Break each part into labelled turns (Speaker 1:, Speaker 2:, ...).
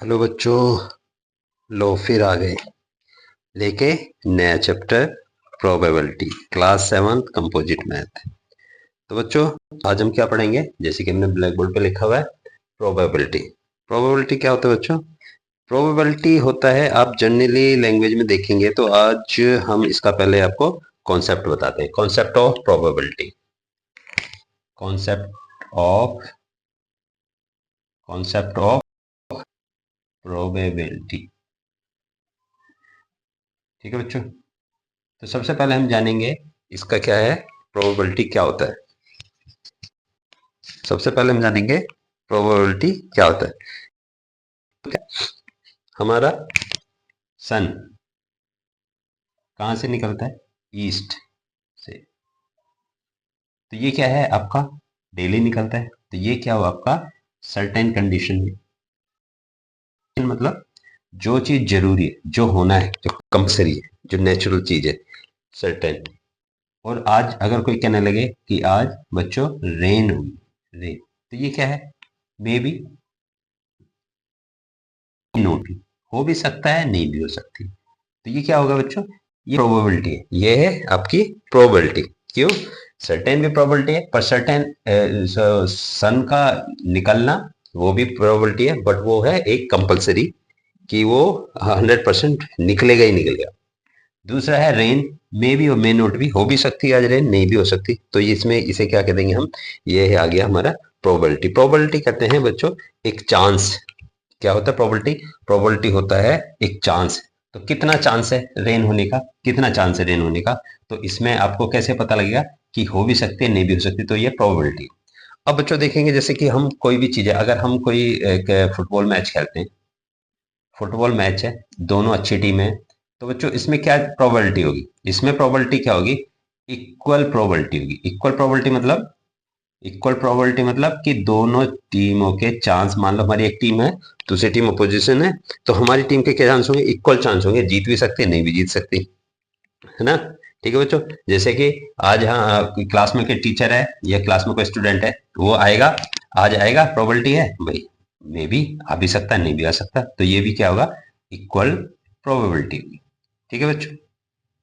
Speaker 1: Hello बच्चों। लो फिर आ गए लेके नया chapter probability class 7 composite math. तो बच्चों आज हम क्या पढ़ेंगे, जैसे कि हमने ब्लैक बोर्ड पे लिखा हुआ है प्रोबेबिलिटी। प्रोबेबिलिटी क्या होता है बच्चों? प्रोबेबिलिटी होता है, आप जनरली लैंग्वेज में देखेंगे तो आज हम इसका पहले आपको कॉन्सेप्ट बताते हैं। Concept of probability, concept of concept of probability. ठीक है बच्चों, तो सबसे पहले हम जानेंगे इसका क्या है, प्रोबेबिलिटी क्या होता है। सबसे पहले हम जानेंगे प्रोबेबिलिटी क्या होता है। हमारा सन कहाँ से निकलता है? ईस्ट से। तो ये क्या है आपका? डेली निकलता है। तो ये क्या हुआ आपका? सर्टेन कंडीशन में, मतलब जो चीज जरूरी है, जो होना है, जो कंपल्सरी है, जो नेचुरल चीज है, सर्टेन। और आज अगर कोई कहने लगे कि आज बच्चों रेन हुई, रेन, तो ये क्या है? मे बी, नोट हो भी सकता है, नहीं भी हो सकती। तो ये क्या होगा बच्चों? ये प्रोबेबिलिटी है, ये है आपकी प्रोबेबिलिटी। क्यों? सर्टेन भी प्रोबेबिलिटी है, पर सर्टेन सन का निकलना वो भी प्रोबेबिलिटी है, बट वो है एक कंपलसरी कि वो 100% निकलेगा ही निकलेगा। दूसरा है रेन, मे भी और मे नोट भी, हो भी सकती है आज रेन, नहीं भी हो सकती। तो इसमें इसे क्या कह देंगे हम? ये है आ गया हमारा प्रोबेबिलिटी। प्रोबेबिलिटी कहते हैं बच्चों एक चांस। क्या होता है प्रोबेबिलिटी? प्रोबेबिलिटी होता है एक चांस। तो कितना चांस है रेन होने का, कितना चांस है रेन होने का? तो इसमें आपको कैसे पता लगेगा कि हो भी सकती है, नहीं भी हो सकती? तो ये प्रोबेबिलिटी। अब बच्चों देखेंगे, जैसे कि हम कोई भी चीज है, अगर हम कोई एक फुटबॉल मैच खेलते हैं, फुटबॉल मैच है, दोनों अच्छी टीम है, तो बच्चों इसमें क्या प्रोबेबिलिटी होगी? इसमें प्रोबेबिलिटी क्या होगी? इक्वल प्रोबेबिलिटी होगी। इक्वल प्रोबेबिलिटी मतलब, इक्वल प्रोबेबिलिटी मतलब कि दोनों टीमों के चांस, मान लो हमारी एक टीम है, दूसरी टीम अपोजिशन है, तो हमारी टीम के क्या चांस होंगे? इक्वल चांस होंगे, जीत भी सकती है, नहीं भी जीत सकती, है ना? ठीक है बच्चों, जैसे कि आज हाँ क्लास में के टीचर है या क्लास में कोई स्टूडेंट है, वो आएगा, आज आएगा, प्रोबेबिलिटी है भाई, मे भी आ भी सकता है, नहीं भी आ सकता। तो ये भी क्या होगा? इक्वल प्रोबेबिलिटी होगी। ठीक है बच्चों,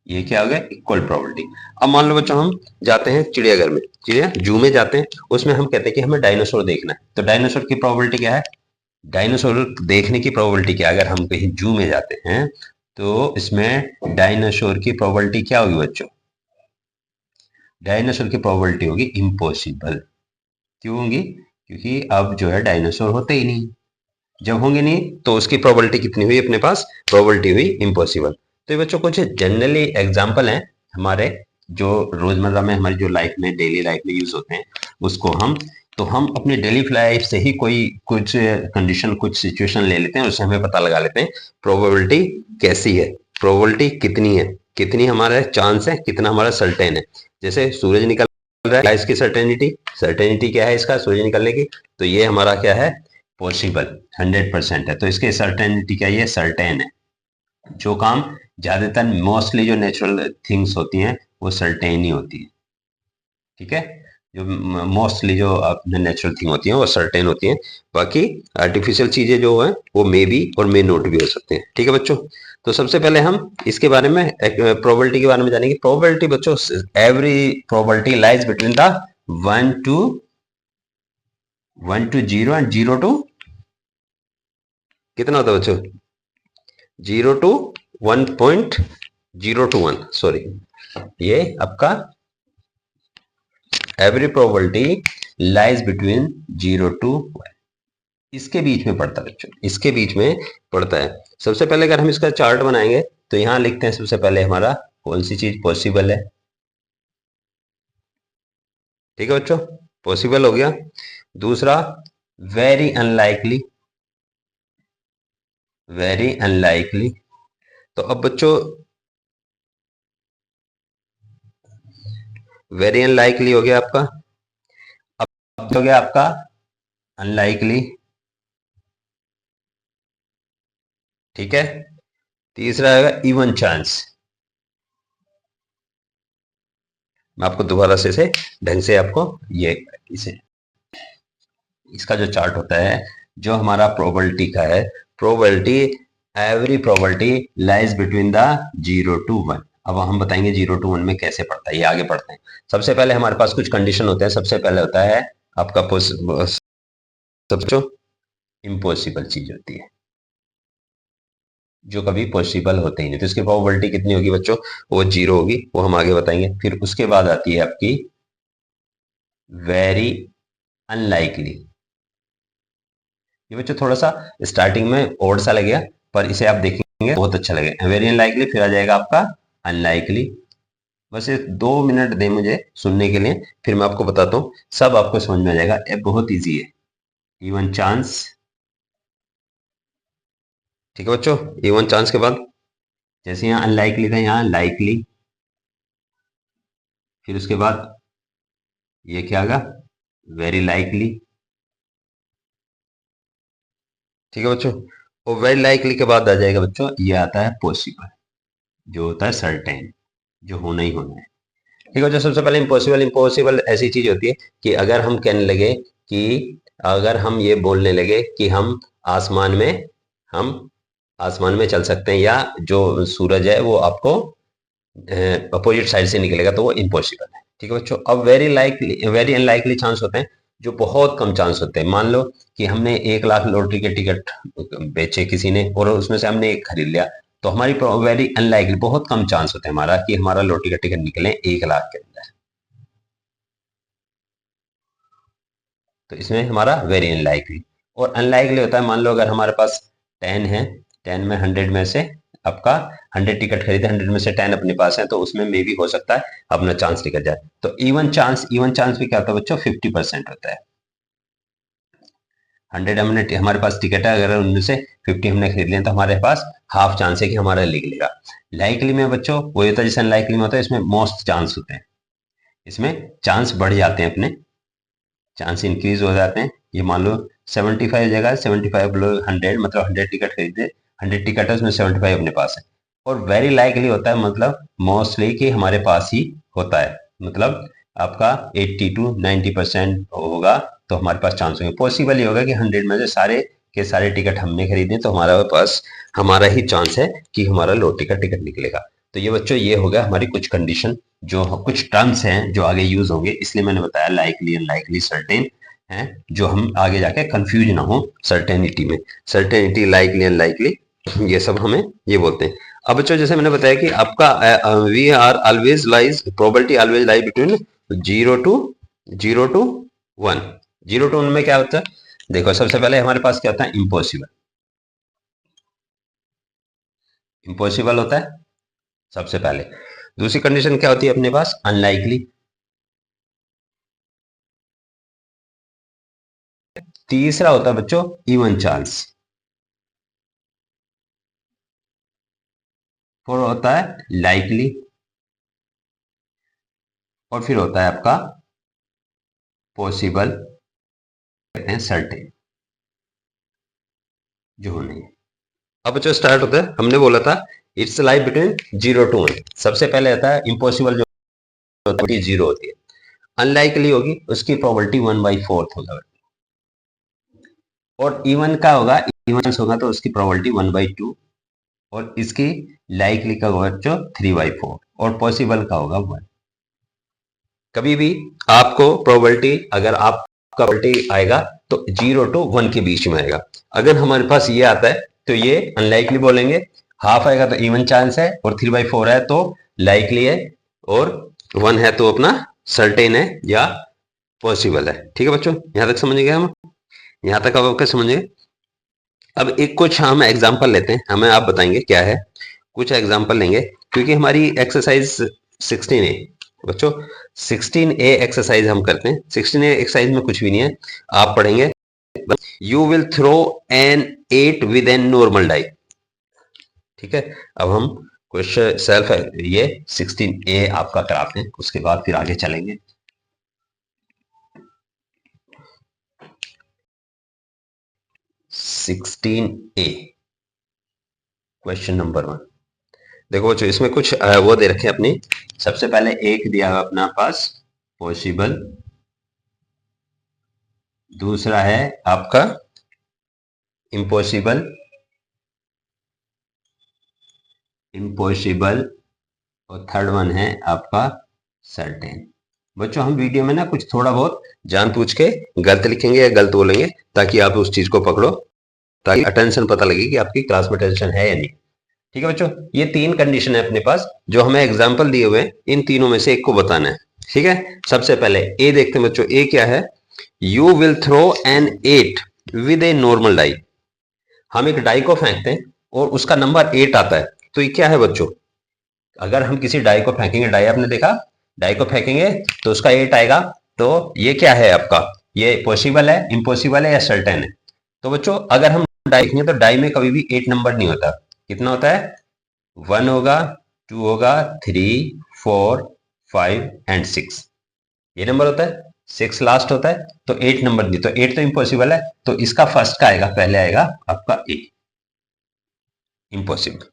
Speaker 1: ये क्या हो गया? Equal probability. अब मान लो बच्चों हम जाते हैं चिड़ियाघर में, चिड़िया जू में जाते हैं, उसमें हम कहते हैं कि हमें डायनासोर देखना है। तो डायनासोर की प्रोबेबिलिटी क्या है? डायनासोर देखने की प्रोबेबिलिटी क्या है? अगर हम कहीं जू में जाते हैं तो इसमें डायनासोर की प्रोबेबिलिटी क्या होगी बच्चों? डायनासोर की प्रोबेबिलिटी होगी इम्पॉसिबल। क्यों होगी? क्योंकि अब जो है डायनासोर होते ही नहीं, जब होंगे नहीं तो उसकी प्रोबेबिलिटी कितनी हुई अपने पास? प्रोबेबिलिटी हुई इम्पॉसिबल। तो ये बच्चों कुछ जनरली एग्जांपल हैं हमारे, जो रोजमर्रा में हमारी जो लाइफ में, डेली लाइफ में यूज होते हैं, उसको हम, तो हम अपने डेली लाइफ से ही कोई कुछ कंडीशन, कुछ सिचुएशन ले लेते हैं, उससे हमें पता लगा लेते हैं प्रोबेबिलिटी कैसी है, प्रोबेबिलिटी कितनी है, कितनी हमारा चांस है, कितना हमारा सर्टेन है। जैसे सूरज निकल रहा है, इसकी सर्टेनिटी, सर्टेनिटी क्या है इसका सूरज निकलने की? तो ये हमारा क्या है? पॉसिबल, 100% है। तो इसके सर्टेनिटी क्या? ये सर्टेन है। जो काम ज्यादातर मोस्टली जो नेचुरल थिंग्स होती हैं वो सर्टेन ही होती है। ठीक है, जो मोस्टली जो अपने नेचुरल थिंग होती हैं वो सर्टेन होती हैं। बाकी आर्टिफिशियल चीजें जो हैं वो मे बी और मे नोट भी हो सकते हैं। ठीक है बच्चों, तो सबसे पहले हम इसके बारे में, प्रोबेबिलिटी के बारे में जानेंगे। प्रोबेबिलिटी बच्चों, every probability lies between the 1 to 0 and 0 to, कितना होता है बच्चों? 0 to 1.0 to 1, सॉरी, ये आपका every probability lies between 0 to 1, इसके बीच में पड़ता है बच्चों, इसके बीच में पड़ता है। सबसे पहले अगर हम इसका चार्ट बनाएंगे तो यहां लिखते हैं सबसे पहले हमारा कौन सी चीज पॉसिबल है। ठीक है बच्चों, पॉसिबल हो गया। दूसरा वेरी अनलाइकली, वेरी अनलाइकली। तो अब बच्चों वेरी अनलाइकली हो गया आपका, अब हो गया आपका अनलाइकली। ठीक है, तीसरा है इवन चांस। मैं आपको दोबारा से ढंग से आपको ये, इसे, इसका जो चार्ट होता है, जो हमारा प्रोबेबिलिटी का है, probability, every probability lies between the 0 to 1। अब हम बताएंगे 0 to 1 में कैसे पढ़ता है, ये आगे पढ़ते हैं। सबसे पहले हमारे पास कुछ कंडीशन होते हैं। सबसे पहले होता है आपका सबसे इम्पॉसिबल चीज होती है, जो कभी पॉसिबल होते ही नहीं, तो इसकी प्रोबेबिलिटी कितनी होगी बच्चों, वो 0 होगी, वो हम आगे बताएंगे। फिर उसके बाद आती है आपकी वेरी अनलाइकली। ये बच्चों थोड़ा सा स्टार्टिंग में ओड सा लगेगा, पर इसे आप देखेंगे बहुत अच्छा लगेगा। वेरी अनलाइकली, फिर आ जाएगा आपका अनलाइकली। बस ये 2 मिनट दें मुझे सुनने के लिए, फिर मैं आपको बताता हूँ, सब आपको समझ में आ जाएगा। ये बहुत इजी है। इवन चांस, ठीक है बच्चों। इवन चांस के बाद जैसे यहाँ अनलाइकली था, यहाँ लाइकली, फिर उसके बाद ये क्या आगा, वेरी लाइकली, ठीक है बच्चों। और वेरी लाइकली के बाद आ जाएगा बच्चों, ये आता है पॉसिबल, जो होता है सर्टेन, जो होना ही होना है। ठीक है, जो सबसे पहले इम्पॉसिबल, इम्पॉसिबल ऐसी चीज होती है कि अगर हम कहने लगे कि, अगर हम ये बोलने लगे कि आसमान में हम आसमान में चल सकते हैं, या जो सूरज है वो आपको अपोजिट साइड से निकलेगा, तो वो इम्पॉसिबल है। ठीक है बच्चों। अब वेरी अनलाइकली चांस होते हैं, जो बहुत कम चांस होते हैं। मान लो कि हमने 1 लाख लॉटरी के टिकट बेचे किसी ने, और उसमें से हमने एक खरीद लिया, तो हमारी वेरी अनलाइकली, बहुत कम चांस होते हैं हमारा कि हमारा लॉटरी का टिकट निकले 1 लाख के अंदर। तो इसमें हमारा वेरी अनलाइकली। और अनलाइकली होता है, मान लो अगर हमारे पास 10 है, 10 में 100 में से आपका 100 टिकट खरीदे, 100 में से 10 अपने पास है, तो उसमें मे भी हो सकता है अपना चांस निकल जाए। तो इवन चांस भी क्या होता है बच्चों, 50% होता है। 100 हमने हमारे पास टिकट है, अगर उनमें से 50 हमने खरीद लिया, तो हमारे पास हाफ चांस है कि हमारा निकलेगा। लाइकली में बच्चों वही होता है जैसे अनलाइकली में होता है, इसमें मोस्ट चांस होते हैं, इसमें चांस बढ़ जाते हैं, अपने चांस इंक्रीज हो जाते हैं। ये मान लो 75 जगह 75 लोग 100, मतलब 100 टिकट खरीदे, 100 टिकट है उसमें 75 अपने पास है। और वेरी लाइकली होता है, मतलब मोस्टली कि हमारे पास ही होता है, मतलब आपका 80 to 90% होगा, तो हमारे पास चांस होंगे। पॉसिबल ही होगा कि 100 में से सारे के सारे टिकट हमने खरीदे, तो हमारा पास हमारा ही चांस है कि हमारा लॉटरी का टिकट निकलेगा। तो ये बच्चों ये हो गया हमारी कुछ कंडीशन, जो कुछ टर्म्स हैं जो आगे यूज होंगे, इसलिए मैंने बताया लाइकली, अनलाइकली, सर्टेन हैं, जो हम आगे जाके कंफ्यूज ना हो सर्टेनिटी में। सर्टेनिटी, लाइकली, अनलाइकली, ये सब हमें ये बोलते हैं। अब बच्चों जैसे मैंने बताया कि आपका we are always lies, probability always lie between 0 to 1। 0 to 1 में क्या होता है, देखो सबसे पहले हमारे पास क्या होता है, इम्पॉसिबल। इम्पॉसिबल होता है सबसे पहले। दूसरी कंडीशन क्या होती है अपने पास, अनलाइकली। तीसरा होता है बच्चों इवन चांस। और होता है लाइकली। और फिर होता है आपका पॉसिबल, कहते हैं सर्टेन, जो होने है। अब बच्चों स्टार्ट होता है, हमने बोला था इट्स लाइफ बिटवीन 0 to 1। सबसे पहले आता है इम्पॉसिबल, जो होती है 0 होती है। अनलाइकली होगी, उसकी प्रोबेबिलिटी 1/4 होगा। और इवन का होगा, इवन चांस होगा, तो उसकी प्रोबेबिलिटी 1/2। और इसकी लाइकली का होगा बच्चों 3/4। और पॉसिबल का होगा 1। कभी भी आपको प्रोबेबिलिटी, अगर आपका प्रोबेबिलिटी आएगा तो 0 to 1 के बीच में आएगा। अगर हमारे पास ये आता है तो ये अनलाइकली बोलेंगे, हाफ आएगा तो इवन चांस है, और 3/4 है तो लाइकली है, और 1 है तो अपना सर्टेन है या पॉसिबल है। ठीक है बच्चों, यहां तक समझ गए हम, यहां तक आप समझ गए। अब एक कुछ हम एग्जाम्पल लेते हैं, हमें आप बताएंगे क्या है, कुछ एग्जाम्पल लेंगे, क्योंकि हमारी एक्सरसाइज 16A बच्चों, 16A एक्सरसाइज हम करते हैं। 16A एक्सरसाइज में कुछ भी नहीं है, आप पढ़ेंगे, you will throw an 8 with an normal die. ठीक है, अब हम क्वेश्चन सेल्फ है ये 16A आपका कराते हैं, उसके बाद फिर आगे चलेंगे। सिक्सटीन ए क्वेश्चन नंबर 1। देखो बच्चों इसमें कुछ वो दे रखे अपनी। सबसे पहले एक दिया है अपना पास पॉसिबल, दूसरा है आपका इम्पॉसिबल, इम्पॉसिबल, और थर्ड वन है आपका सर्टेन। बच्चों हम वीडियो में ना कुछ थोड़ा बहुत जान पूछ के गलत लिखेंगे या गलत बोलेंगे, ताकि आप उस चीज को पकड़ो, ताकि अटेंशन पता लगे कि आपकी क्लास में अटेंशन है या नहीं। ठीक है बच्चों, ये तीन कंडीशन है अपने पास जो हमें एग्जाम्पल दिए हुए हैं, इन तीनों में से एक को बताना है। ठीक है, सबसे पहले ए देखते हैं बच्चों। ए क्या है? You will throw an 8 with a normal die. हम एक डाई को फेंकते हैं और उसका नंबर 8 आता है, तो ये क्या है बच्चों? अगर हम किसी डाई को फेंकेंगे, डाई आपने देखा, डाई को फेंकेंगे तो उसका 8 आएगा, तो ये क्या है आपका? ये पॉसिबल है, इम्पॉसिबल है या सर्टेन है? तो बच्चों अगर हम डाई देखेंगे तो डाई में कभी भी 8 नंबर नहीं होता। कितना होता है? 1 होगा, 2 होगा, 3, 4, 5 एंड 6, ये नंबर होता है। 6 लास्ट होता है, तो 8 नंबर नहीं, तो 8 तो इम्पॉसिबल है, तो इसका फर्स्ट का आएगा, पहले आएगा आपका ए, इम्पॉसिबल।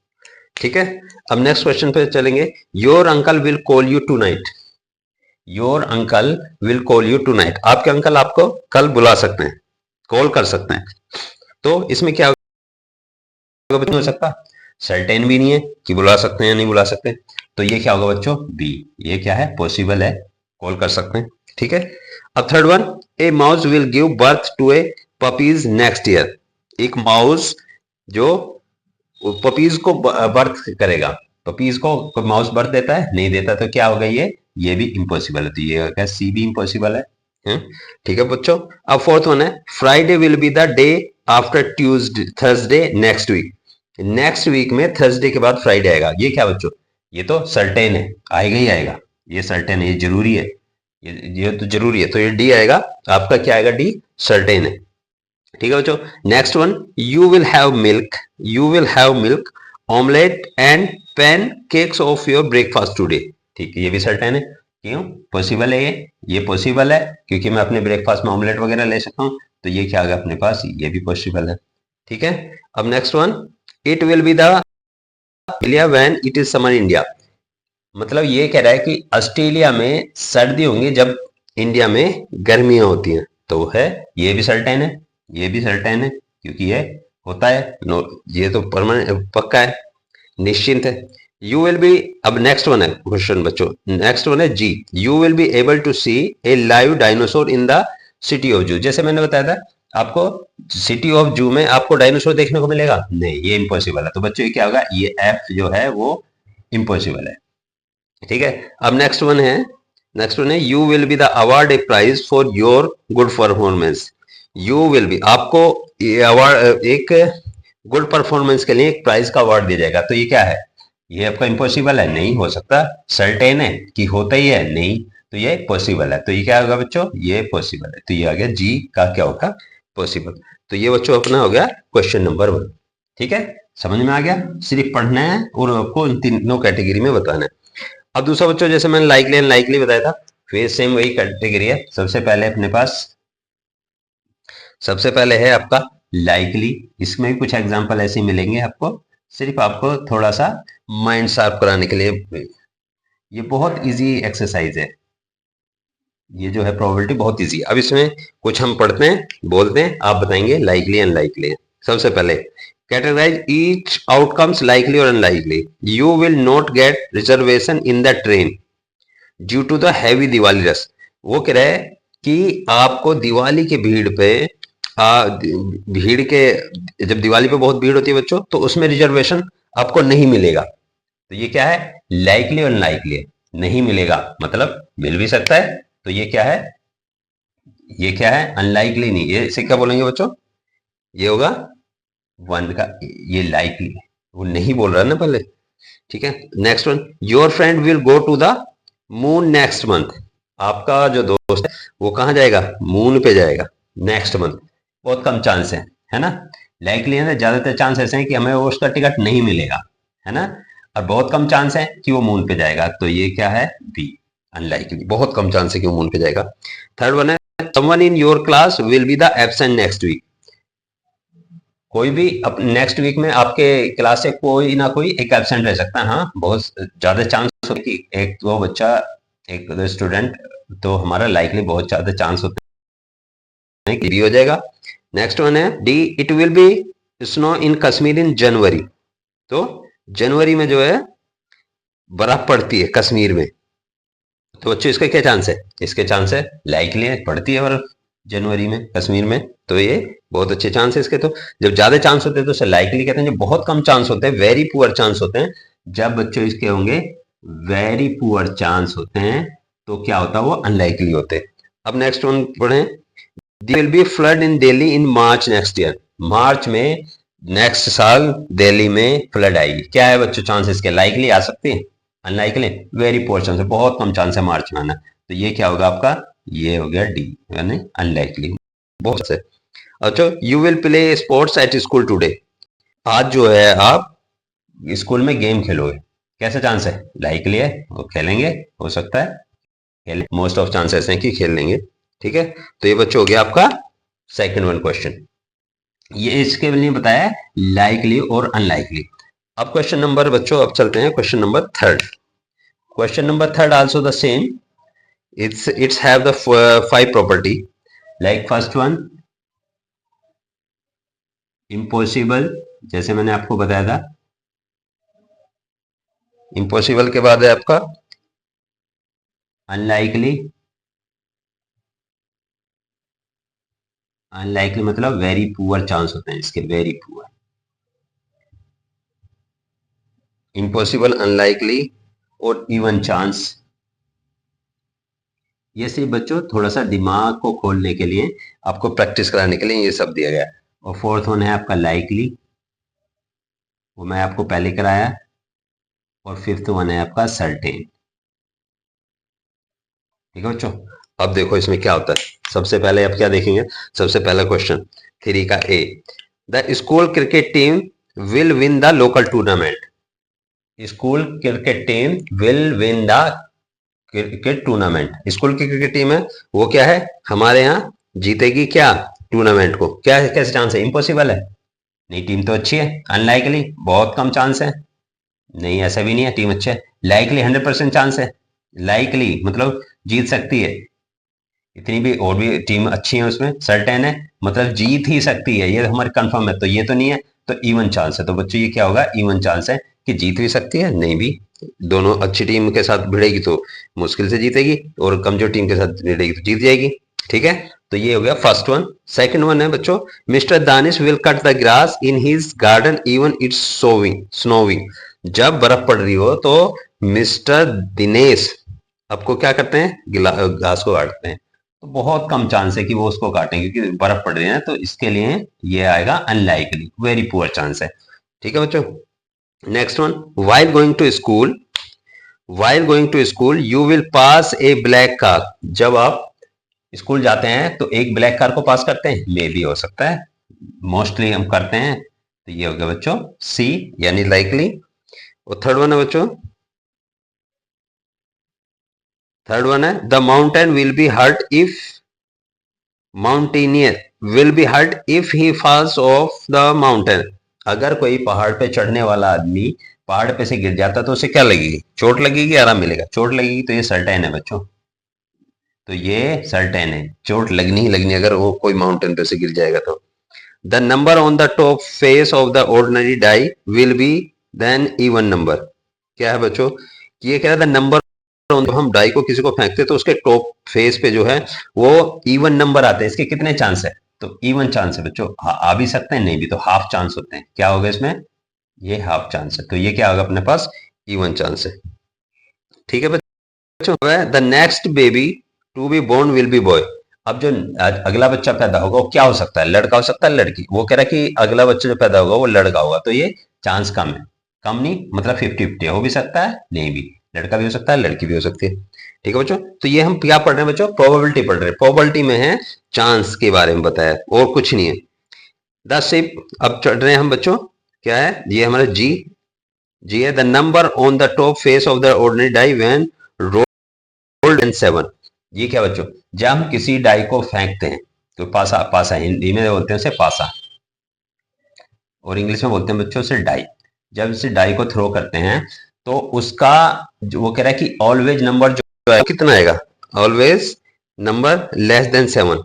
Speaker 1: ठीक है, अब नेक्स्ट क्वेश्चन पे चलेंगे। Your uncle will call you tonight. Your uncle will call you tonight, आपके अंकल आपको कल बुला सकते हैं, कॉल कर सकते हैं। तो इसमें क्या होगा? नहीं हो सकता, सर्टेन भी नहीं है कि बुला सकते हैं या नहीं बुला सकते, तो ये क्या होगा बच्चों? बी। ये क्या है? पॉसिबल है, कॉल कर सकते हैं। ठीक है, अब third one, a mouse will give birth to a puppies next year. एक माउस जो पपीज को बर्थ करेगा, पपीज को माउस बर्थ देता है? नहीं देता, तो क्या होगा? ये भी इम्पॉसिबल है, तो ये क्या? सी भी इम्पॉसिबल है? ठीक है बच्चों, अब फोर्थ वन है, Friday will be the day after Tuesday Thursday next week. Next week में थर्सडे के बाद फ्राइडे आएगा, ये क्या बच्चों? ये तो सर्टेन है, आएगा ही आएगा, ये सर्टेन है, ये जरूरी है, ये तो जरूरी है, तो ये डी आएगा आपका। क्या आएगा? डी, सर्टेन है। ठीक है बच्चों, next one, you will have milk, you will have milk omelette and pan cakes of your breakfast today. ठीक है, ये भी सर्टेन है। क्यों पॉसिबल है? ये पॉसिबल है क्योंकि मैं अपने ब्रेकफास्ट में ऑमलेट वगैरह ले सकता हूँ, तो ये क्या आ गया अपने पास? ये भी पॉसिबल है। ठीक है, अब next one, it will be the India when it is summer India. मतलब ये कह रहा है कि ऑस्ट्रेलिया में सर्दी होंगी जब इंडिया में गर्मियां होती हैं, तो है, ये भी सर्टेन है, ये भी सर्टेन है क्योंकि ये होता है, नो, ये तो परमानेंट पक्का है, निश्चिंत है। यू विल बी, अब नेक्स्ट वन है क्वेश्चन बच्चों, नेक्स्ट वन है G, you will be able to see a live dinosaur in the city of zoo. जैसे मैंने बताया था आपको, सिटी ऑफ जू में आपको डायनासोर देखने को मिलेगा? नहीं, ये इम्पॉसिबल है। तो बच्चों ये क्या होगा? ये एफ जो है वो इम्पॉसिबल है। ठीक है, अब नेक्स्ट वन है, नेक्स्ट वन है, you will be the award a prize for your good performance. You will be, आपको ये अवार्ड, एक गुड परफॉर्मेंस के लिए एक प्राइज का अवार्ड दिया जाएगा, तो ये क्या है? ये आपका इम्पॉसिबल है, नहीं हो सकता। सर्टेन है कि होता ही है? नहीं, तो ये पॉसिबल है, तो ये क्या होगा बच्चों? ये पॉसिबल है, तो ये आ गया जी का क्या होगा? पॉसिबल। तो ये बच्चों अपना हो गया क्वेश्चन नंबर 1। ठीक है, समझ में आ गया? सिर्फ पढ़ना है और आपको इन तीनों कैटेगरी में बताना है। अब दूसरा बच्चों, जैसे मैंने लाइकली अनलाइकली बताया था, फिर सेम वही कैटेगरी है। सबसे पहले अपने पास, सबसे पहले है आपका लाइकली। इसमें भी कुछ एग्जांपल ऐसे मिलेंगे आपको, सिर्फ आपको थोड़ा सा माइंड शार्प कराने के लिए। ये बहुत इजी एक्सरसाइज है, ये जो है प्रोबेबिलिटी बहुत इजी है। अब इसमें कुछ हम पढ़ते हैं, बोलते हैं, आप बताएंगे लाइकली अनलाइकली। सबसे पहले, कैटेगराइज ईच आउटकम्स लाइकली और unlikely. You will not get reservation in the train due to the heavy Diwali rush. वो कह रहा है कि आपको दिवाली के भीड़ पे, भीड़ के, जब दिवाली पे बहुत भीड़ होती है बच्चों, तो उसमें रिजर्वेशन आपको नहीं मिलेगा। तो ये क्या है? लाइकली और अनलाइकली। नहीं मिलेगा मतलब मिल भी सकता है, तो ये क्या है? ये क्या है? अनलाइकली नहीं, ये इसे क्या बोलेंगे बच्चों? ये होगा 1 का, ये लाइकली, वो नहीं बोल रहा ना पहले। ठीक है, next one, your friend will go to the moon next month. आपका जो दोस्त है वो कहाँ जाएगा? मून पे जाएगा नेक्स्ट मंथ। बहुत कम चांस है ना? लाइकली है, ज्यादातर चांस ऐसे हैं कि हमें वो उसका टिकट नहीं मिलेगा, है ना? और बहुत कम चांस है कि वो मून पे जाएगा, तो ये क्या है? B, unlikely. बहुत कम चांस है कि वो मून पे जाएगा। थर्ड वन है, someone in your class will be the absent next week. कोई भी नेक्स्ट वीक में आपके क्लास से कोई ना कोई एक एब्सेंट रह सकता है। हाँ, बहुत ज्यादा चांस होता है कि एक वो बच्चा, एक स्टूडेंट, तो हमारा लाइकली बहुत ज्यादा चांस होते हैं कि भी हो जाएगा। नेक्स्ट वन है D, it will be snow in Kashmir in January. तो जनवरी में जो है बर्फ पड़ती है कश्मीर में, तो बच्चों इसका क्या चांस है? इसके चांस है लाइकली है, पड़ती है बर्फ जनवरी में कश्मीर में, तो ये बहुत अच्छे चांस है इसके। तो जब ज्यादा चांस होते हैं तो उसे लाइकली कहते हैं, जब बहुत कम चांस होते हैं, वेरी पुअर चांस होते हैं, जब बच्चों इसके होंगे वेरी पुअर चांस होते हैं, तो क्या होता है? वो अनलाइकली होते हैं। अब नेक्स्ट वन पढ़ें। There will be flood in Delhi in March next year. March में नेक्स्ट साल दिल्ली में फ्लड आएगी। क्या है बच्चों चांस इसके? लाइकली आ सकती है, अनलाइकली, वेरी पुअर चांस है, बहुत कम चांस है मार्च में आना। तो ये क्या होगा आपका? ये हो गया डी, यानी अनलाइकली, बहुत से। अच्छा, you will play sports at school today. आज जो है आप स्कूल में गेम खेलोगे, कैसे चांस है? लाइकली है, वो खेलेंगे, हो सकता है खेलें, मोस्ट ऑफ चांसेस हैं कि खेल लेंगे। ठीक है, तो ये बच्चों हो गया आपका सेकंड वन क्वेश्चन। ये इसके लिए बताया लाइकली और अनलाइकली। अब क्वेश्चन नंबर बच्चों, अब चलते हैं question number third. Question number third also the same, it's have the five property, like first one impossible, जैसे मैंने आपको बताया था। इम्पॉसिबल के बाद है आपका अनलाइकली। अनलाइकली मतलब वेरी पुअर चांस होते हैं इसके, वेरी पुअर। इम्पॉसिबल, अनलाइकली और इवन चांस। ये सिर्फ बच्चों थोड़ा सा दिमाग को खोलने के लिए, आपको प्रैक्टिस कराने के लिए ये सब दिया गया। और फोर्थ वन है आपका लाइकली, वो मैं आपको पहले कराया। और फिफ्थ वन है आपका सर्टेन। ठीक है बच्चों, अब देखो इसमें क्या होता है। सबसे पहले आप क्या देखेंगे? सबसे पहला क्वेश्चन थ्री का A, the school cricket team will win the local tournament. School cricket team will win the cricket tournament. School की क्रिकेट टीम है वो क्या है, हमारे यहाँ जीतेगी क्या टूर्नामेंट को? क्या है, कैसे चांस है? इम्पॉसिबल है, नहीं, टीम तो अच्छी है। अनलाइकली, बहुत कम चांस है, नहीं ऐसा भी नहीं है, टीम अच्छी है। लाइकली 100% चांस है। लाइकली मतलब जीत सकती है, इतनी भी और भी टीम अच्छी है उसमें। सर्टेन है मतलब जीत ही सकती है, ये हमारे कंफर्म है, तो ये तो नहीं है। तो इवन चांस है, तो बच्चों ये क्या होगा? इवन चांस है कि जीत भी सकती है, नहीं भी। दोनों अच्छी टीम के साथ भिड़ेगी तो मुश्किल से जीतेगी, और कमजोर टीम के साथ भिड़ेगी तो जीत जाएगी। ठीक है, तो ये हो गया फर्स्ट वन। सेकंड वन है बच्चों, mister Danish will cut the grass in his garden even it's snowing. जब बर्फ पड़ रही हो तो मिस्टर दिनेश आपको क्या करते हैं? घास को काटते हैं। तो बहुत कम चांस है कि वो उसको काटें, क्योंकि बर्फ पड़ रही है, तो इसके लिए ये आएगा अनलाइकली, वेरी पुअर चांस है। ठीक है बच्चों, next one, while going to school, while going to school you will pass a black car। जब आप स्कूल जाते हैं तो एक ब्लैक कार को पास करते हैं, मे भी हो सकता है, मोस्टली हम करते हैं। तो ये हो गया बच्चों सी, यानी लाइकली। और थर्ड वन है बच्चों, थर्ड वन है the mountain will be hurt if, mountaineer will be hurt if he falls off the mountain. अगर कोई पहाड़ पे चढ़ने वाला आदमी पहाड़ पे से गिर जाता तो उसे क्या लगेगी? चोट लगेगी, आराम मिलेगा? चोट लगेगी, तो ये सर्टेन है बच्चों, तो ये सर्टेन है, चोट लगनी ही लगनी अगर वो कोई माउंटेन पे से गिर जाएगा तो। The number on the top face of the ordinary die will be then even number. क्या है बच्चों? ये कह रहा था नंबर, हम डाई को किसी को फेंकते तो उसके टॉप फेस पे जो है वो इवन नंबर आते हैं। इसके कितने चांस है? तो इवन चांस है बच्चों, आ भी सकते हैं, नहीं भी, तो हाफ चांस होते हैं। क्या होगा इसमें? ये हाफ चांस है, तो ये क्या होगा अपने पास? इवन चांस है। ठीक है बच्चों, the next baby to be born will be boy. अब जो अगला बच्चा पैदा होगा वो क्या हो सकता है? लड़का हो सकता है, लड़की। वो कह रहा है कि अगला बच्चा जो पैदा होगा वो लड़का होगा, तो ये चांस कम है। कम नहीं मतलब 50-50 हो भी सकता है, नहीं भी, लड़का भी हो सकता है, लड़की भी हो सकती है। ठीक है बच्चों, तो ये हम क्या पढ़ रहे हैं बच्चों? प्रोबेबिलिटी पढ़ रहे हैं। प्रोबेबिलिटी में है चांस के बारे में बताया, और कुछ नहीं है। द शिप, अब चढ़ रहे हैं हम बच्चों, क्या है ये? हमारा जी, जी है। The number on the top face of the ordinary die when rolled in 7। ये क्या बच्चों? जब हम किसी डाई को फेंकते हैं तो पासा, पासा हिंदी में बोलते हैं उसे पासा, और इंग्लिश में बोलते हैं बच्चों से डाई। जब इसे डाई को थ्रो करते हैं तो उसका जो वो कह रहा है कि ऑलवेज नंबर जो है कितना आएगा? Always number less than 7,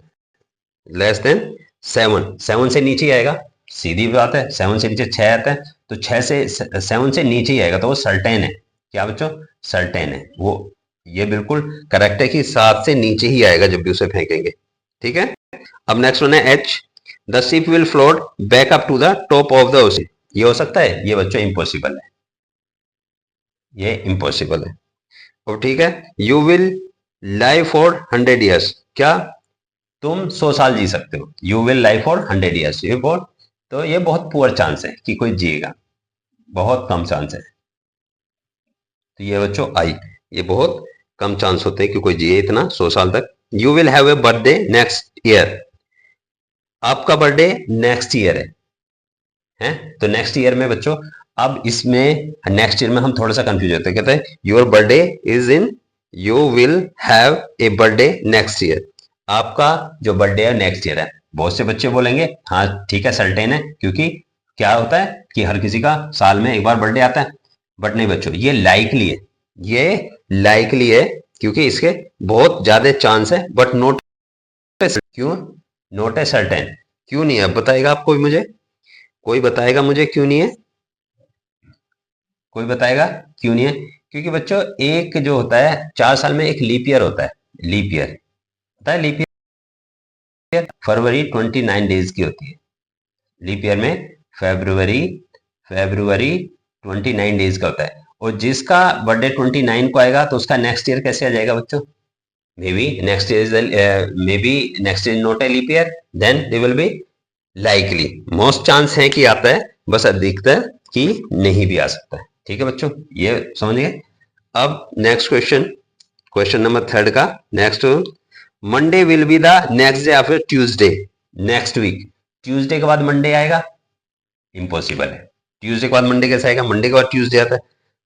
Speaker 1: less than 7, 7 से नीचे आएगा। सीधी बात है, 7 से नीचे 6 आता है, तो 6 से 7 से नीचे ही आएगा, तो वो सर्टेन है। क्या बच्चों? सर्टेन है वो। ये बिल्कुल करेक्ट है कि 7 से नीचे ही आएगा जब भी उसे फेंकेंगे। ठीक है। अब नेक्स्ट वन है H, the ship will float back up to the top of the ocean. ये हो सकता है? ये बच्चों इम्पॉसिबल है, ये इम्पॉसिबल है। और ठीक है, you will live for 100 years. क्या तुम 100 साल जी सकते हो? You will live for 100 years, ये बहुत, तो ये बहुत पुअर चांस है कि कोई जिएगा, बहुत कम चांस है। तो ये बच्चों आई, ये बहुत कम चांस होते हैं कि कोई जिए इतना 100 साल तक। You will have a birthday next year. आपका बर्थडे नेक्स्ट ईयर है, तो नेक्स्ट ईयर में बच्चों, अब इसमें नेक्स्ट ईयर में हम थोड़ा सा कंफ्यूज होते हैं, कहते हैं your birthday is in, you will have a birthday next year. आपका जो बर्थडे है नेक्स्ट ईयर है। बहुत से बच्चे बोलेंगे हाँ ठीक है, सर्टेन है, क्योंकि क्या होता है कि हर किसी का साल में एक बार बर्थडे आता है। बट नहीं बच्चों, ये लाइकली है, ये लाइकली है, क्योंकि इसके बहुत ज्यादा चांस है, बट नॉट। क्यों नॉट ए सर्टेन? क्यों नहीं है? अब बताएगा आप कोई मुझे? कोई बताएगा मुझे क्यों नहीं है? कोई बताएगा क्यों नहीं है? क्योंकि बच्चों एक जो होता है 4 साल में एक लीप ईयर होता है। लीप ईयर होता है, लीप ईयर फरवरी 29 डेज की होती है। लीप ईयर में फरवरी फरवरी 29 डेज का होता है, और जिसका बर्थडे 29 को आएगा तो उसका नेक्स्ट ईयर कैसे आ जाएगा बच्चों? Maybe next year, maybe next year not a leap year, then they will be likely. Most chance है कि आता है, बस अधिकतर कि नहीं भी आ सकता है। ठीक है बच्चों, ये समझ गए। अब नेक्स्ट क्वेश्चन, क्वेश्चन नंबर 3 का next, Monday will be the next day after Tuesday next week. Tuesday के बाद मंडे आएगा? इम्पॉसिबल है। ट्यूसडे के बाद मंडे कैसे आएगा? मंडे के बाद ट्यूसडे आता है,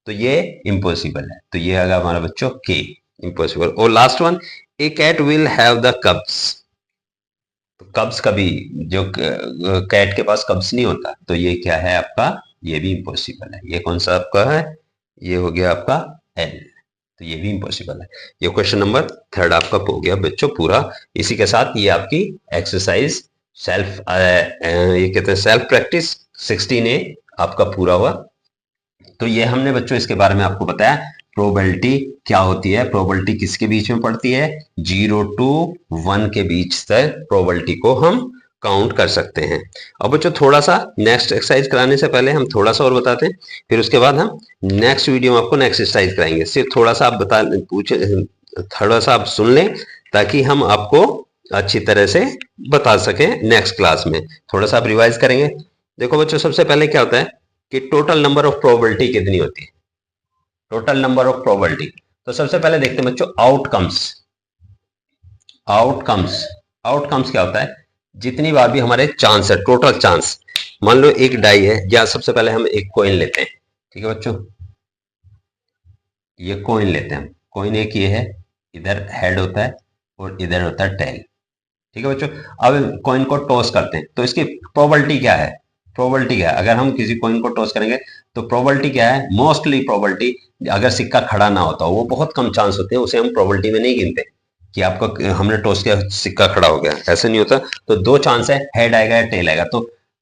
Speaker 1: तो ये इम्पॉसिबल है। तो ये आएगा हमारा बच्चों के, इम्पॉसिबल। और last one, a cat will have the cubs. तो कब्स कभी, जो कैट के पास कब्स नहीं होता, तो ये क्या है आपका? ये भी इम्पॉसिबल है। ये कौन सा आपका है? ये हो गया आपका एल, तो ये भी इम्पॉसिबल है। ये क्वेश्चन नंबर 3 आपका हो गया बच्चों पूरा। इसी के साथ ये आपकी एक्सरसाइज सेल्फ, ये कहते हैं सेल्फ प्रैक्टिस 16A आपका पूरा हुआ। तो ये हमने बच्चों इसके बारे में आपको बताया, प्रोबेबिलिटी क्या होती है, प्रोबेबिलिटी किसके बीच में पड़ती है, 0 to 1 के बीच तक प्रोबेबिलिटी को हम काउंट कर सकते हैं। अब बच्चों थोड़ा सा नेक्स्ट एक्सरसाइज कराने से पहले हम थोड़ा सा और बताते हैं, फिर उसके बाद हम नेक्स्ट वीडियो में आपको नेक्स्ट एक्सरसाइज कराएंगे। सिर्फ थोड़ा सा आप थोड़ा सा आप सुन लें, ताकि हम आपको अच्छी तरह से बता सकें नेक्स्ट क्लास में। थोड़ा सा आप रिवाइज करेंगे। देखो बच्चों, सबसे पहले क्या होता है कि टोटल नंबर ऑफ प्रोबेबिलिटी कितनी होती है, टोटल नंबर ऑफ प्रोबेबिलिटी। तो सबसे पहले देखते हैं बच्चों आउटकम्स। आउटकम्स, आउटकम्स क्या होता है? जितनी बार भी हमारे चांस है, टोटल चांस। मान लो एक डाई है, या सबसे पहले हम एक कॉइन लेते हैं। ठीक है बच्चों, ये कॉइन लेते हैं हम। कॉइन एक ये है, इधर हेड होता है और इधर होता है टेल। ठीक है बच्चों, अब कॉइन को टॉस करते हैं, तो इसकी प्रोबेबिलिटी क्या है? प्रोबेबिलिटी क्या है? अगर हम किसी कॉइन को टॉस करेंगे तो प्रोबेबिलिटी क्या है? मोस्टली प्रोबेबिलिटी, अगर सिक्का खड़ा ना होता, वो बहुत कम चांस होते हैं, उसे हम प्रोबेबिलिटी में नहीं गिनते कि आपका हमने टॉस किया सिक्का खड़ा हो गया, ऐसे नहीं होता। तो 2 चांस है, हेड आएगा या टेल आएगा। तो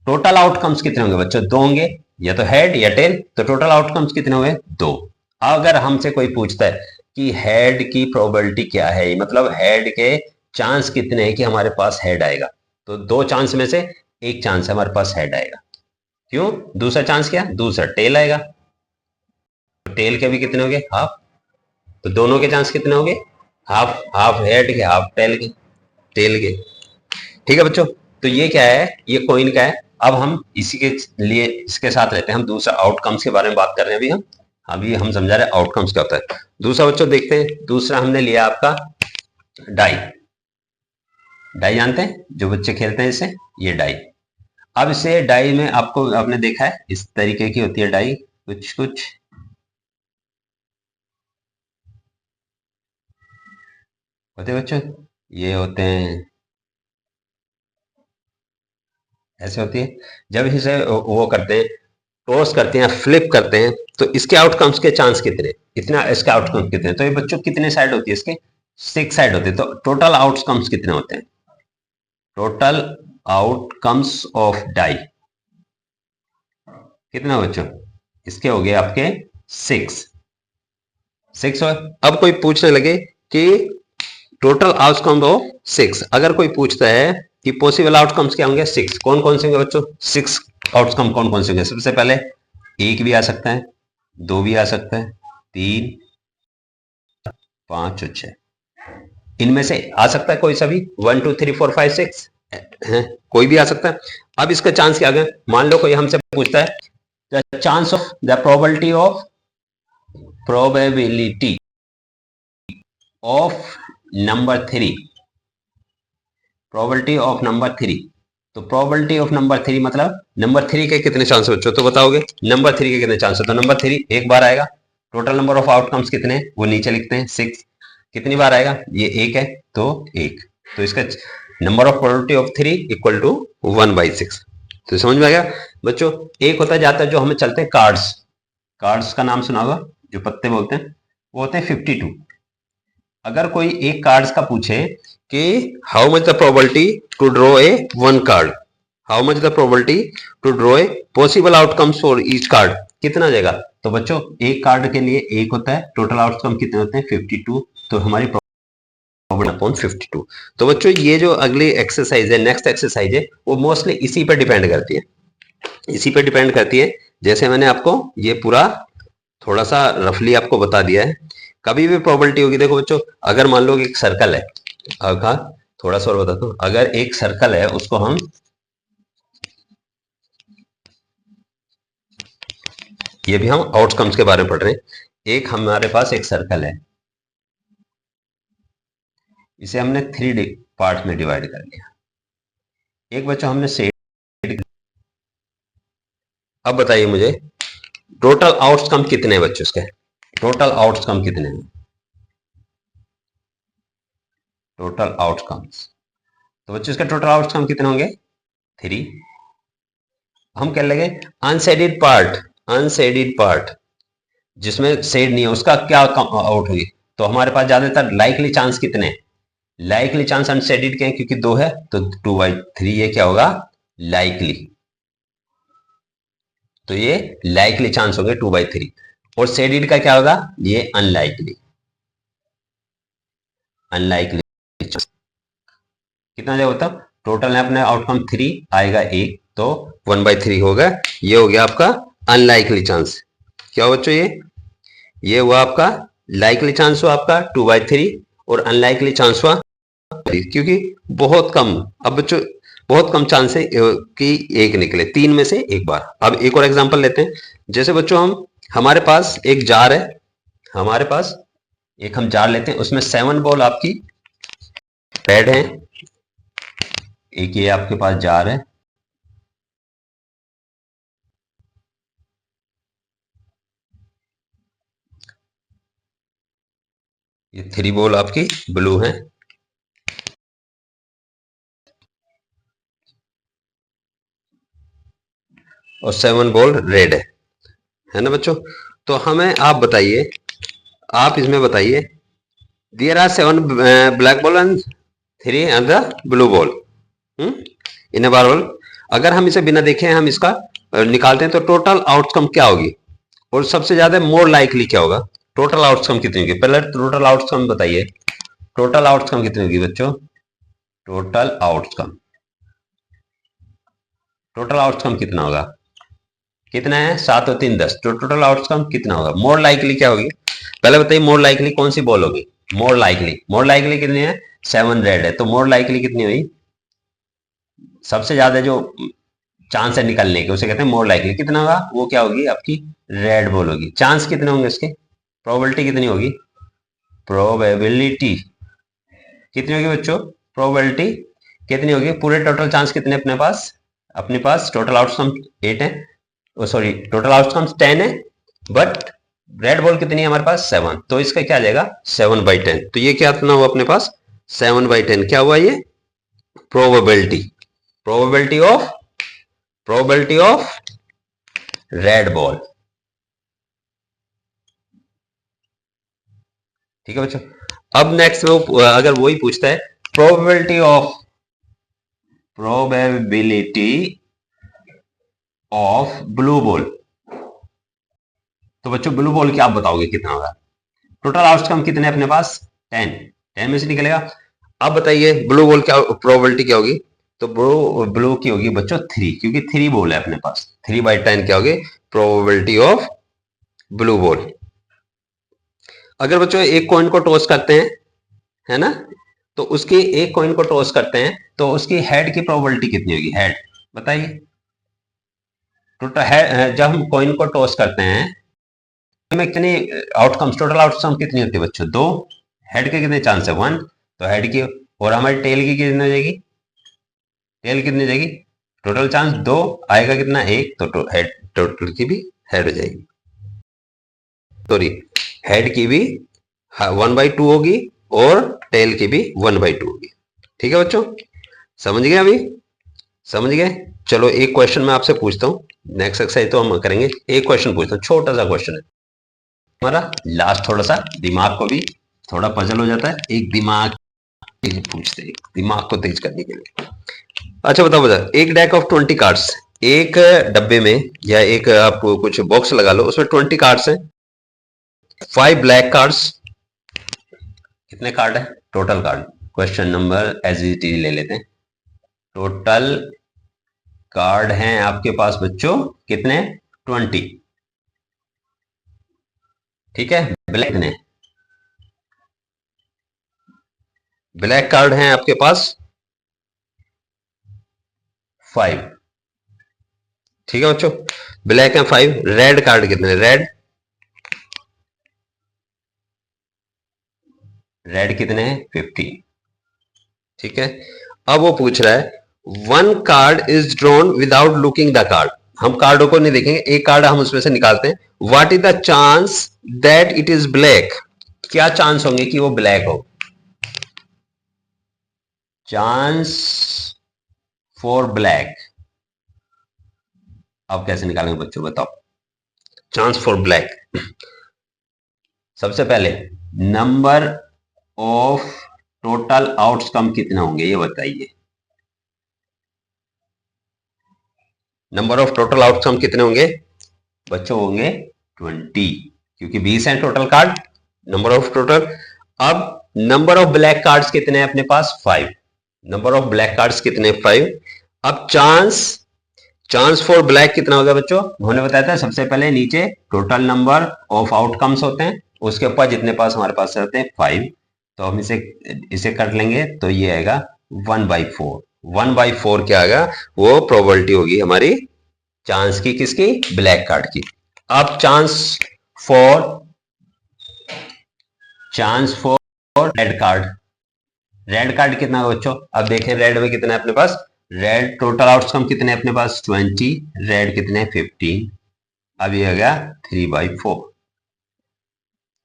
Speaker 1: टोटल आउटकम्स कितने होंगे बच्चों? 2 होंगे, या तो हेड या टेल। तो टोटल आउटकम्स कितने हुए? 2। अगर हमसे कोई पूछता है कि हेड की प्रोबेबिलिटी क्या है, मतलब हेड के चांस कितने हैं कि हमारे पास हेड आएगा, तो 2 चांस में से 1 चांस है हमारे पास हेड आएगा। क्यों? दूसरा चांस क्या? दूसरा टेल आएगा। तो टेल के भी कितने हो गए? हाफ। तो दोनों के चांस कितने हो गए? हाफ, हाफ हेड के, हाफ टेल के, टेल के। ठीक है बच्चों, तो ये क्या है? ये कॉइन का है। अब हम इसी के लिए इसके साथ रहते हैं, हम दूसरा आउटकम्स के बारे में बात कर रहे हैं। अभी हम समझा रहे हैं आउटकम्स क्या होता है। दूसरा बच्चों देखते हैं, दूसरा हमने लिया आपका डाई। डाई जानते हैं, जो बच्चे खेलते हैं इसे, ये डाई। अब इसे डाई में आपको, आपने देखा है इस तरीके की होती है डाई, कुछ कुछ होते हैं बच्चों, ये होते हैं, ऐसे होती है। जब इसे वो करते हैं, टॉस करते हैं, फ्लिप करते हैं, तो इसके आउटकम्स के चांस कितने, इतना इसके आउटकम्स कितने? तो ये बच्चों कितने साइड होती है इसके? 6 साइड होते हैं। तो टोटल आउटकम्स कितने होते हैं? टोटल आउटकम्स ऑफ डाई, कितना बच्चों, इसके हो गए आपके 6 हो। अब कोई पूछने लगे कि टोटल आउटकम ऑफ 6, अगर कोई पूछता है कि पॉसिबल आउटकम्स क्या होंगे 6, कौन कौन से होंगे बच्चों, 6 आउटकम कौन कौन से होंगे? सबसे पहले एक भी आ सकता है, दो भी आ सकता है, 3, 5 और 6, इनमें से आ सकता है कोई सा भी, 1 2 3 4 5 6 है, कोई भी आ सकता है। अब इसका चांस क्या है, मान लो कोई हमसे पूछता है the chance of the probability of number 3, probability of number 3। तो प्रोबेबिलिटी ऑफ नंबर 3 मतलब नंबर 3 के कितने चांस बच्चों, तो बताओगे नंबर 3 के कितने चांस है? तो नंबर 3 एक बार आएगा। टोटल नंबर ऑफ आउटकम्स कितने हैं वो नीचे लिखते हैं 6, कितनी बार आएगा, ये एक है तो एक, तो इसका number of probability of 3 equal to 1/6। तो समझ में आ गया बच्चों। एक होता जाता है जो हमें चलते हैं कार्ड्स, कार्ड्स का नाम सुना होगा, जो पत्ते बोलते हैं, वो होते हैं 52। अगर कोई एक कार्ड्स का पूछे कि how much the probability to draw a one card, how much the probability to draw a possible outcomes for each card, कितना देगा? तो बच्चों एक कार्ड के लिए एक होता है, टोटल आउटकम कितने होते हैं 52, तो हमारी अपॉन 52। तो बच्चों ये जो अगली एक्सरसाइज है, नेक्स्ट एक्सरसाइज है, वो मोस्टली इसी पर डिपेंड करती है, इसी पर डिपेंड करती है। जैसे मैंने आपको ये पूरा थोड़ा सा रफली आपको बता दिया है। कभी भी प्रोबेबिलिटी होगी, देखो बच्चों, अगर मान लो एक सर्कल है, अगर थोड़ा सा और बताता हूं, अगर एक सर्कल है उसको हम, ये भी हम आउटकम्स के बारे में पढ़ रहे हैं, एक हमारे पास एक सर्कल है, इसे हमने 3 पार्ट में डिवाइड कर लिया, एक बच्चों हमने शेड। अब बताइए मुझे टोटल आउटकम कितने हैं बच्चों इसके, टोटल आउटकम कितने हैं, टोटल आउटकम्स, तो बच्चों इसका टोटल आउटकम कितने होंगे 3। हम कह लगे अनशेडेड पार्ट, अनशेडेड पार्ट जिसमें शेड नहीं है उसका क्या आउट होगी, तो हमारे पास ज्यादातर लाइकली चांस कितने हैं, लाइकली चांस अनशेडेड के हैं क्योंकि 2 है, तो 2/3 ये क्या होगा लाइकली, तो ये लाइकली चांस होंगे 2/3। और शेडेड का क्या होगा, ये अनलाइकली, अनलाइकली कितना जो होता, टोटल है अपने आउटकम 3 आएगा 1, तो 1/3 होगा, ये हो गया आपका अनलाइकली चांस। क्या हो बच्चों, ये हुआ आपका लाइकली चांस हुआ आपका 2/3 और अनलाइकली चांस हुआ, क्योंकि बहुत कम, अब बच्चों बहुत कम चांस है कि एक निकले, 3 में से एक बार। अब एक और एग्जांपल लेते हैं, जैसे बच्चों हमारे पास एक जार है, हमारे पास एक हम जार लेते हैं, उसमें 7 बॉल आपकी पैड है, एक ये आपके पास जार है, ये 3 बॉल आपकी ब्लू है, और 7 बॉल रेड है ना बच्चों। तो हमें आप बताइए, आप इसमें बताइए, there are 7 black ball and 3 and the blue ball in a bar ball. अगर हम इसे बिना देखे हम इसका निकालते हैं तो टोटल आउटकम क्या होगी, और सबसे ज्यादा मोर लाइकली क्या होगा, टोटल आउटकम कितनी होगी, पहले टोटल आउटकम बताइए, टोटल आउटकम कितनी होगी बच्चों, टोटल आउटकम, टोटल आउटकम कितना होगा, कितना है 7 और 3 10, तो टोटल आउटकम कितना होगा, मोर लाइकली क्या होगी, पहले बताइए मोर लाइकली कौन सी बॉल होगी, मोर लाइकली कितनी है 7 रेड है, तो मोर लाइकली कितनी हुई, सबसे ज्यादा जो चांस है निकलने के उसे कहते हैं मोर लाइकली, कितना होगा वो क्या होगी आपकी रेड बॉल होगी। चांस कितने होंगे इसके, प्रोबेबिलिटी कितनी होगी, प्रोबेबिलिटी कितनी होगी बच्चों, प्रोबेबिलिटी कितनी होगी, पूरे टोटल चांस कितने अपने पास टोटल आउटकम 8 है, सॉरी टोटल आउटकम 10 है, बट रेड बॉल कितनी है हमारे पास 7, तो इसका क्या आ जाएगा 7/10, तो ये क्या इतना हुआ अपने पास 7/10, क्या हुआ ये probability, probability of red ball. ठीक है बच्चों। अब नेक्स्ट वो अगर वही पूछता है प्रोबेबिलिटी ऑफ ब्लू बॉल, तो बच्चों ब्लू बॉल की आप बताओगे कितना होगा। टोटल आउटकम कितने अपने पास 10, 10 में से निकलेगा। अब बताइए ब्लू बॉल क्या प्रोबेबिलिटी क्या होगी। तो ब्लू की होगी बच्चों 3, क्योंकि 3 बॉल है अपने पास। 3/10 क्या होगी प्रोबेबिलिटी ऑफ ब्लू बॉल। अगर बच्चों एक कॉइन को टॉस करते हैं, है ना, तो उसकी एक कॉइन को टॉस करते हैं तो उसकी हेड की प्रोबेबिलिटी कितनी होगी। हेड बताइए। टोटल हेड जब हम कॉइन को टॉस करते हैं में कितनी आउटकम्स, टोटल आउटकम कितनी होती है बच्चों 2। हेड के कितने चांस है 1, तो हेड की। और हमारी टेल की कितनी हो जाएगी, टेल कितनी हो जाएगी, टोटल चांस 2 आएगा कितना 1, तो हेड टोटल की भी हेड हो जाएगी, सॉरी हेड की भी 1/2 होगी और टेल की भी 1/2 होगी। ठीक है बच्चों, समझ गए अभी, समझ गए। चलो एक क्वेश्चन मैं आपसे पूछता हूँ, नेक्स्ट एक्सरसाइज तो हम करेंगे। एक क्वेश्चन पूछता हूँ, छोटा सा क्वेश्चन है हमारा लास्ट, थोड़ा सा दिमाग को भी थोड़ा पजल हो जाता है। एक दिमाग पूछते हैं, दिमाग को तेज करने के लिए। अच्छा बताओ एक डेक ऑफ 20 कार्ड्स, एक डब्बे में या एक आप कुछ बॉक्स लगा लो, उसमें 20 कार्ड्स हैं। 5 ब्लैक कार्ड्स, कितने कार्ड है total card. Question number as it is ले लेते हैं। टोटल कार्ड हैं आपके पास बच्चों कितने 20, ठीक है। ब्लैक ने ब्लैक कार्ड हैं आपके पास 5, ठीक है बच्चों, ब्लैक है 5। रेड कार्ड कितने, रेड कितने हैं 50, ठीक है। अब वो पूछ रहा है 1 card is drawn without looking the card. हम कार्डों को नहीं देखेंगे, एक कार्ड हम उसमें से निकालते हैं। What is the chance that it is black, क्या चांस होंगे कि वो ब्लैक हो। चांस फॉर ब्लैक, अब कैसे निकालेंगे बच्चों बताओ। चांस फॉर ब्लैक, सबसे पहले नंबर ऑफ टोटल आउटकम कितने होंगे ये बताइए। नंबर ऑफ टोटल आउटकम कितने होंगे बच्चों, होंगे 20, क्योंकि 20 है total card, number of total. अब नंबर ऑफ ब्लैक कार्ड्स कितने हैं अपने पास 5, नंबर ऑफ ब्लैक कार्ड्स कितने 5। अब चांस फॉर ब्लैक कितना होगा बच्चों, उन्होंने बताया था सबसे पहले नीचे टोटल नंबर ऑफ आउटकम्स होते हैं, उसके ऊपर जितने पास हमारे पास रहते हैं 5, तो हम इसे कर लेंगे तो ये आएगा 1/4। 1/4 क्या आएगा, वो प्रोबेबिलिटी होगी हमारी चांस की, किसकी, ब्लैक कार्ड की। अब चांस फॉर रेड कार्ड कितना है बच्चों। अब देखें रेड में कितना है अपने पास, रेड टोटल आउटकम कितने अपने पास 20, रेड कितने 15। अब ये हो गया 3/4,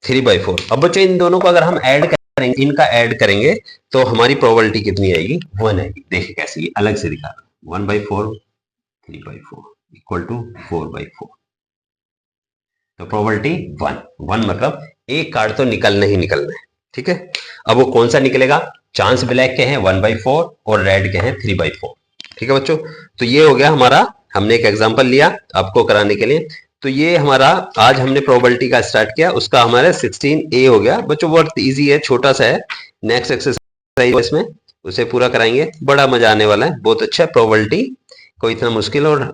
Speaker 1: 3/4। अब बच्चों इन दोनों को अगर हम ऐड करेंगे, इनका ऐड करेंगे तो हमारी प्रोबेबिलिटी कितनी आएगी 1 आएगी। देखिए कैसे, ये अलग से दिखा, 1/4 3/4 इक्वल टू 4/4, तो प्रोबेबिलिटी 1 मतलब एक कार्ड तो निकलना ही निकलना है, ठीक है। अब वो कौन सा निकलेगा, चांस ब्लैक के हैं 1/4 और रेड के हैं 3/4, ठीक है बच्चों। तो ये हो गया हमारा, हमने एक एग्जांपल लिया आपको कराने के लिए। तो ये हमारा आज हमने प्रोबेबिलिटी का स्टार्ट किया, उसका हमारा 16A हो गया बच्चों, बहुत इजी है, छोटा सा है। नेक्स्ट एक्सरसाइज इसमें उसे पूरा कराएंगे, बड़ा मजा आने वाला है, बहुत अच्छा है। प्रोबेबिलिटी कोई इतना मुश्किल और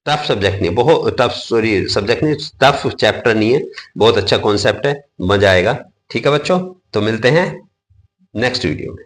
Speaker 1: टफ सब्जेक्ट नहीं, बहुत टफ, सॉरी सब्जेक्ट नहीं, टफ चैप्टर नहीं है, बहुत अच्छा कॉन्सेप्ट है, मजा आएगा, ठीक है बच्चों। तो मिलते हैं नेक्स्ट वीडियो में।